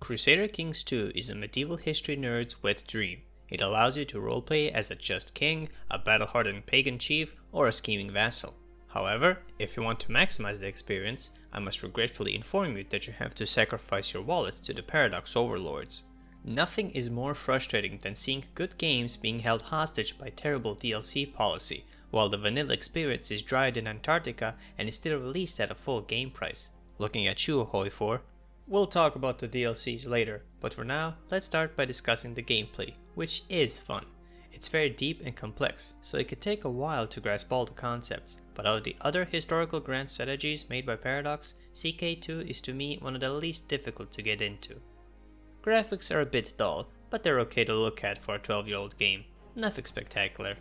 Crusader Kings II is a medieval history nerd's wet dream. It allows you to roleplay as a just king, a battle-hardened pagan chief, or a scheming vassal. However, if you want to maximize the experience, I must regretfully inform you that you have to sacrifice your wallet to the Paradox overlords. Nothing is more frustrating than seeing good games being held hostage by terrible DLC policy, while the vanilla experience is dried in Antarctica and is still released at a full game price. Looking at you, Ahoy 4. We'll talk about the DLCs later, but for now, let's start by discussing the gameplay, which is fun. It's very deep and complex, so it could take a while to grasp all the concepts, but out of the other historical grand strategies made by Paradox, CK2 is to me one of the least difficult to get into. Graphics are a bit dull, but they're okay to look at for a 12-year-old game. Nothing spectacular.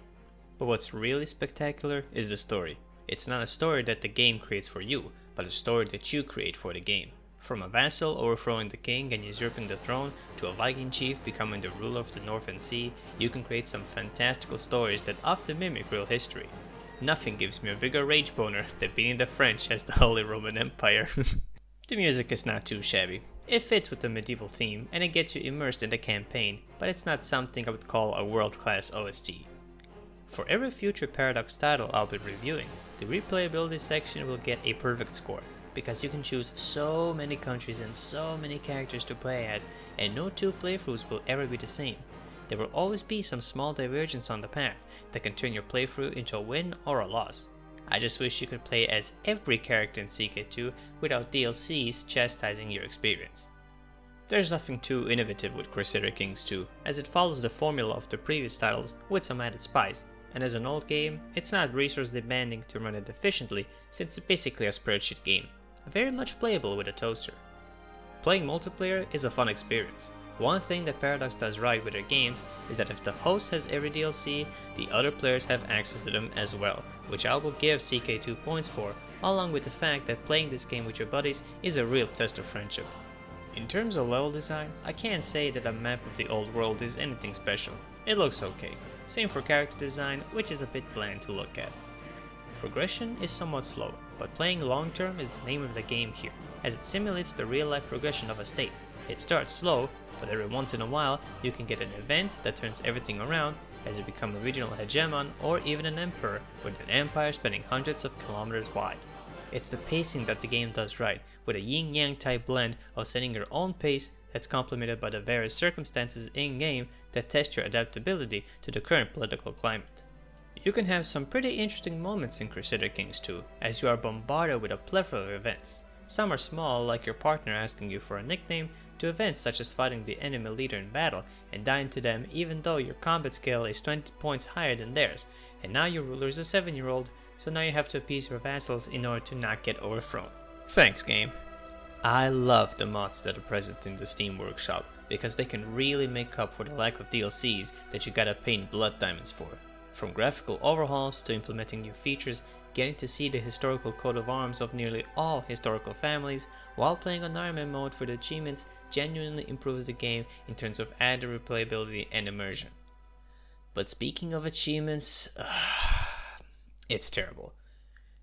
But what's really spectacular is the story. It's not a story that the game creates for you, but a story that you create for the game. From a vassal overthrowing the king and usurping the throne, to a Viking chief becoming the ruler of the Northern Sea, you can create some fantastical stories that often mimic real history. Nothing gives me a bigger rage boner than beating the French as the Holy Roman Empire. The music is not too shabby. It fits with the medieval theme and it gets you immersed in the campaign, but it's not something I would call a world-class OST. For every future Paradox title I'll be reviewing, the replayability section will get a perfect score, because you can choose so many countries and so many characters to play as, and no two playthroughs will ever be the same. There will always be some small divergence on the path that can turn your playthrough into a win or a loss. I just wish you could play as every character in CK2 without DLCs chastising your experience. There's nothing too innovative with Crusader Kings II, as it follows the formula of the previous titles with some added spice, and as an old game, it's not resource demanding to run it efficiently since it's basically a spreadsheet game, very much playable with a toaster. Playing multiplayer is a fun experience. One thing that Paradox does right with their games is that if the host has every DLC, the other players have access to them as well, which I will give CK2 points for, along with the fact that playing this game with your buddies is a real test of friendship. In terms of level design, I can't say that a map of the old world is anything special. It looks okay. Same for character design, which is a bit bland to look at. Progression is somewhat slow, but playing long term is the name of the game here, as it simulates the real life progression of a state. It starts slow, but every once in a while you can get an event that turns everything around as you become a regional hegemon or even an emperor with an empire spanning hundreds of kilometers wide. It's the pacing that the game does right, with a yin-yang type blend of setting your own pace that's complemented by the various circumstances in-game that test your adaptability to the current political climate. You can have some pretty interesting moments in Crusader Kings II, as you are bombarded with a plethora of events. Some are small, like your partner asking you for a nickname, to events such as fighting the enemy leader in battle and dying to them even though your combat skill is 20 points higher than theirs, and now your ruler is a 7-year-old, so now you have to appease your vassals in order to not get overthrown. Thanks, game. I love the mods that are present in the Steam Workshop, because they can really make up for the lack of DLCs that you gotta pay in blood diamonds for. From graphical overhauls to implementing new features, getting to see the historical coat of arms of nearly all historical families while playing on Ironman mode for the achievements genuinely improves the game in terms of added replayability and immersion. But speaking of achievements, it's terrible.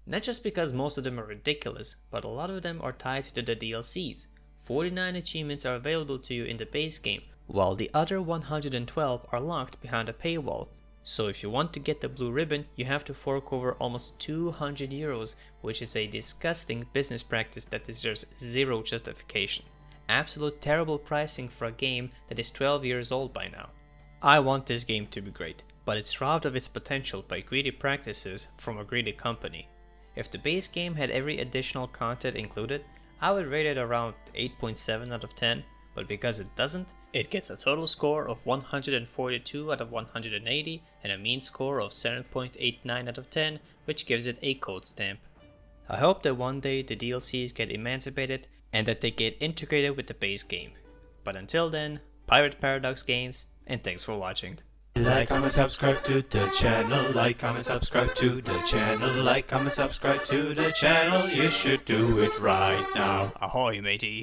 Not just because most of them are ridiculous, but a lot of them are tied to the DLCs. 49 achievements are available to you in the base game, while the other 112 are locked behind a paywall. So if you want to get the blue ribbon, you have to fork over almost 200 euros, which is a disgusting business practice that deserves zero justification. Absolute terrible pricing for a game that is 12 years old by now. I want this game to be great, but it's robbed of its potential by greedy practices from a greedy company. If the base game had every additional content included, I would rate it around 8.7 out of 10, but because it doesn't, it gets a total score of 142 out of 180 and a mean score of 7.89 out of 10, which gives it a code stamp. I hope that one day the DLCs get emancipated and that they get integrated with the base game. But until then, Pirate Paradox Games, and thanks for watching. Like, comment, subscribe to the channel. Like, comment, subscribe to the channel. Like, comment, subscribe to the channel. You should do it right now. Ahoy, matey!